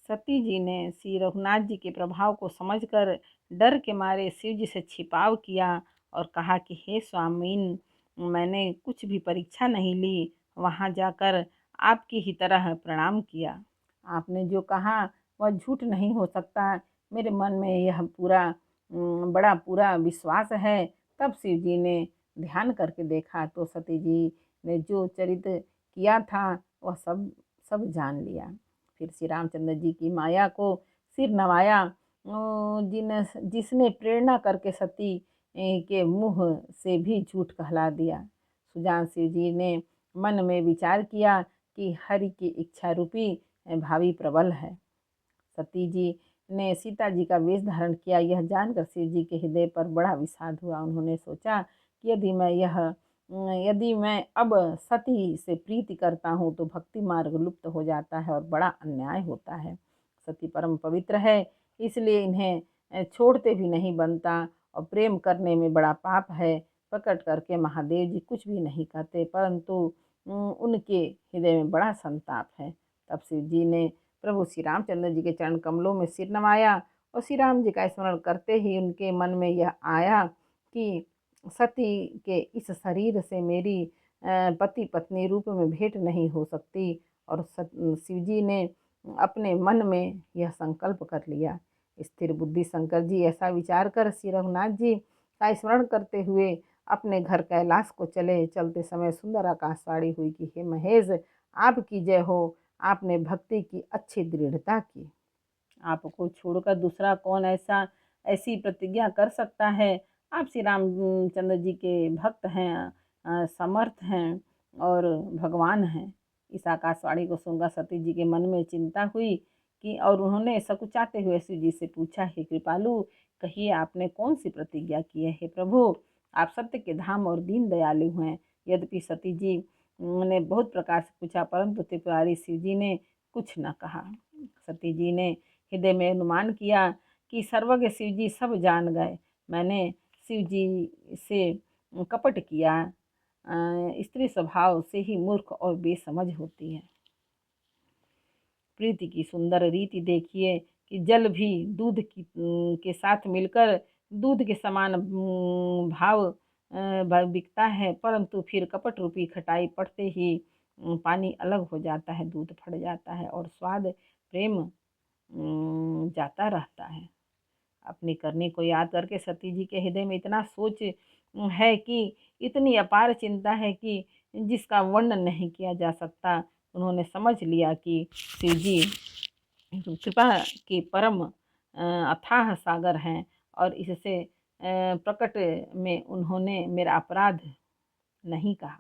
सती जी ने श्री रघुनाथ जी के प्रभाव को समझकर डर के मारे शिव जी से छिपाव किया और कहा कि हे स्वामीन, मैंने कुछ भी परीक्षा नहीं ली, वहाँ जाकर आपकी ही तरह प्रणाम किया। आपने जो कहा वह झूठ नहीं हो सकता। मेरे मन में यह बड़ा पूरा विश्वास है। तब शिव जी ने ध्यान करके देखा तो सती जी ने जो चरित्र किया था वह सब सब जान लिया। फिर श्री रामचंद्र जी की माया को सिर नवाया, जिसने प्रेरणा करके सती के मुँह से भी झूठ कहला दिया। सुजान शिव जी ने मन में विचार किया कि हरि की इच्छा रूपी भावी प्रबल है। सती जी ने सीता जी का वेश धारण किया। यह जानकर शिव जी के हृदय पर बड़ा विषाद हुआ। उन्होंने सोचा कि यदि मैं अब सती से प्रीति करता हूँ तो भक्ति मार्ग लुप्त हो जाता है और बड़ा अन्याय होता है। सती परम पवित्र है, इसलिए इन्हें छोड़ते भी नहीं बनता, और प्रेम करने में बड़ा पाप है। प्रकट करके महादेव जी कुछ भी नहीं कहते, परंतु उनके हृदय में बड़ा संताप है। तब शिव जी ने प्रभु श्री रामचंद्र जी के चरण कमलों में सिर नवाया और श्री राम जी का स्मरण करते ही उनके मन में यह आया कि सती के इस शरीर से मेरी पति पत्नी रूप में भेंट नहीं हो सकती। और शिव जी ने अपने मन में यह संकल्प कर लिया। स्थिर बुद्धि शंकर जी ऐसा विचार कर श्री रघुनाथ जी का स्मरण करते हुए अपने घर कैलाश को चले। चलते समय सुंदर आकाशवाणी हुई कि हे महेश, आपकी जय हो, आपने भक्ति की अच्छी दृढ़ता की। आपको छोड़कर दूसरा कौन ऐसी प्रतिज्ञा कर सकता है। आप श्री रामचंद्र जी के भक्त हैं, समर्थ हैं और भगवान हैं। इस आकाशवाणी को सुनकर सती जी के मन में चिंता हुई कि और उन्होंने सकुचाते हुए शिव जी से पूछा, हे कृपालु, कहिए आपने कौन सी प्रतिज्ञा की है। हे प्रभु, आप सत्य के धाम और दीन दयालु हैं। यद्यपि सती जी ने बहुत प्रकार से पूछा, परंतु त्रिपुरारी शिव जी ने कुछ न कहा। सती जी ने हृदय में अनुमान किया कि सर्वज्ञ शिव जी सब जान गए। मैंने शिव जी से कपट किया। स्त्री स्वभाव से ही मूर्ख और बेसमझ होती है। प्रीति की सुंदर रीति देखिए कि जल भी दूध के साथ मिलकर दूध के समान भाव बिकता है, परंतु फिर कपट रूपी खटाई पड़ते ही पानी अलग हो जाता है, दूध फट जाता है और स्वाद प्रेम जाता रहता है। अपनी करनी को याद करके सती जी के हृदय में इतना सोच है कि इतनी अपार चिंता है कि जिसका वर्णन नहीं किया जा सकता। उन्होंने समझ लिया कि शिव जी कृपा के परम अथाह सागर हैं और इससे प्रकट में उन्होंने मेरा अपराध नहीं कहा।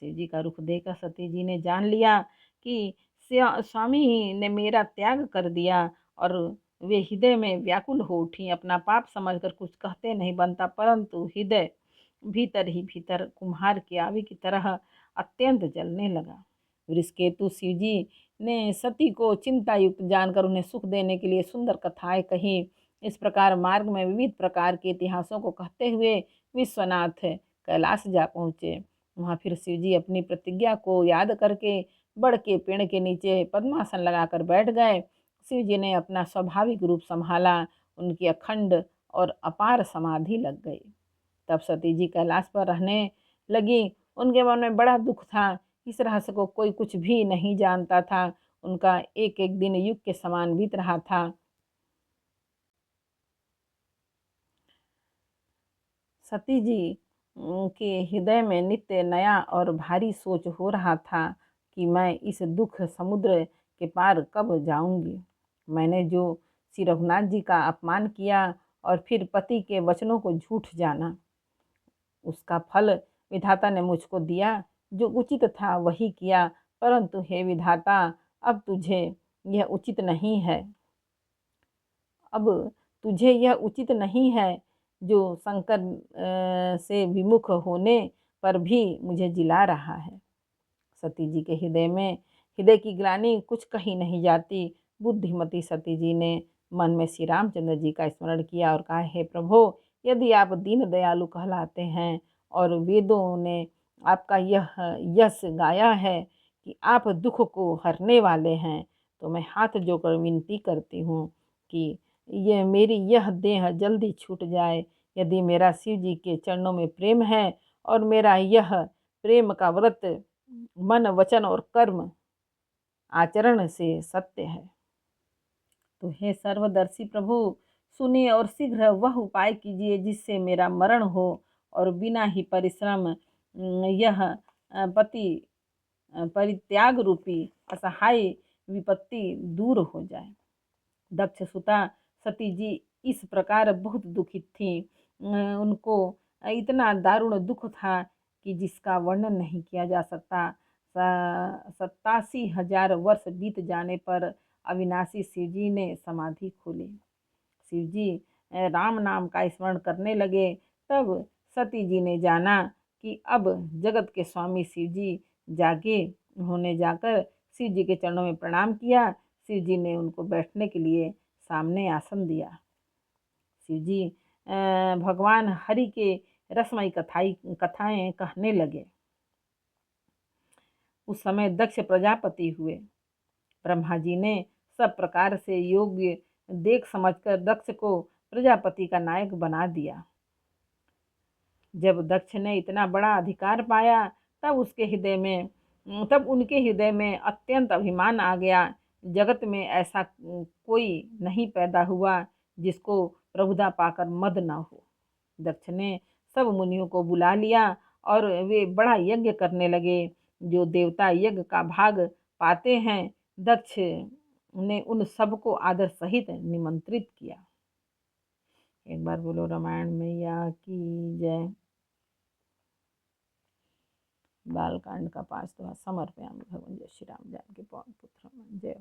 शिव जी का रुख देखकर सती जी ने जान लिया कि स्वामी ने मेरा त्याग कर दिया और वे हृदय में व्याकुल हो उठी। अपना पाप समझकर कुछ कहते नहीं बनता, परंतु हृदय भीतर ही भीतर कुम्हार की आवी की तरह अत्यंत जलने लगा। वृषकेतु शिव जी ने सती को चिंता युक्त जानकर उन्हें सुख देने के लिए सुंदर कथाएं कही। इस प्रकार मार्ग में विविध प्रकार के इतिहासों को कहते हुए विश्वनाथ कैलाश जा पहुँचे। वहाँ फिर शिव जी अपनी प्रतिज्ञा को याद करके बड़ के पेड़ के नीचे पद्मासन लगाकर बैठ गए। शिव जी ने अपना स्वाभाविक रूप संभाला। उनकी अखंड और अपार समाधि लग गई। तब सती जी कैलाश पर रहने लगी। उनके मन में बड़ा दुख था। इस रहस्य को कोई कुछ भी नहीं जानता था। उनका एक एक दिन युग के समान बीत रहा था। सती जी के हृदय में नित्य नया और भारी सोच हो रहा था कि मैं इस दुख समुद्र के पार कब जाऊंगी। मैंने जो श्री रघुनाथ जी का अपमान किया और फिर पति के वचनों को झूठ जाना, उसका फल विधाता ने मुझको दिया। जो उचित था वही किया, परंतु हे विधाता, अब तुझे यह उचित नहीं है। अब तुझे यह उचित नहीं है जो शंकर से विमुख होने पर भी मुझे जिला रहा है। सती जी के हृदय की ग्लानि कुछ कही नहीं जाती। बुद्धिमती सती जी ने मन में श्री रामचंद्र जी का स्मरण किया और कहा, हे प्रभु, यदि आप दीन दयालु कहलाते हैं और वेदों ने आपका यह यश गाया है कि आप दुख को हरने वाले हैं, तो मैं हाथ जोड़कर विनती करती हूँ कि मेरी यह देह जल्दी छूट जाए। यदि मेरा शिव जी के चरणों में प्रेम है और मेरा यह प्रेम का व्रत मन वचन और कर्म आचरण से सत्य है, तो हे सर्वदर्शी प्रभु, सुनिए और शीघ्र वह उपाय कीजिए जिससे मेरा मरण हो और बिना ही परिश्रम यह पति परित्याग रूपी असहाय विपत्ति दूर हो जाए। दक्ष सुता सती जी इस प्रकार बहुत दुखित थी। उनको इतना दारुण दुख था कि जिसका वर्णन नहीं किया जा सकता। 87,000 वर्ष बीत जाने पर अविनाशी शिव जी ने समाधि खोली। शिव जी राम नाम का स्मरण करने लगे। तब सती जी ने जाना कि अब जगत के स्वामी शिव जी जागे। उन्होंने जाकर शिव जी के चरणों में प्रणाम किया। शिव जी ने उनको बैठने के लिए सामने आसन दिया। शिव जी भगवान हरि के रसमयी कथाएं कहने लगे। उस समय दक्ष प्रजापति हुए। ब्रह्मा जी ने सब प्रकार से योग्य देख समझकर दक्ष को प्रजापति का नायक बना दिया। जब दक्ष ने इतना बड़ा अधिकार पाया तब उनके हृदय में अत्यंत अभिमान आ गया। जगत में ऐसा कोई नहीं पैदा हुआ जिसको प्रभुता पाकर मद न हो। दक्ष ने सब मुनियों को बुला लिया और वे बड़ा यज्ञ करने लगे। जो देवता यज्ञ का भाग पाते हैं, दक्ष ने उन सबको आदर सहित निमंत्रित किया। एक बार बोलो रामायण मैया की जय। बालकांड का 5 दोहा समर्पयामि भगवान। जय श्री राम। जानकी पवन पुत्र जय।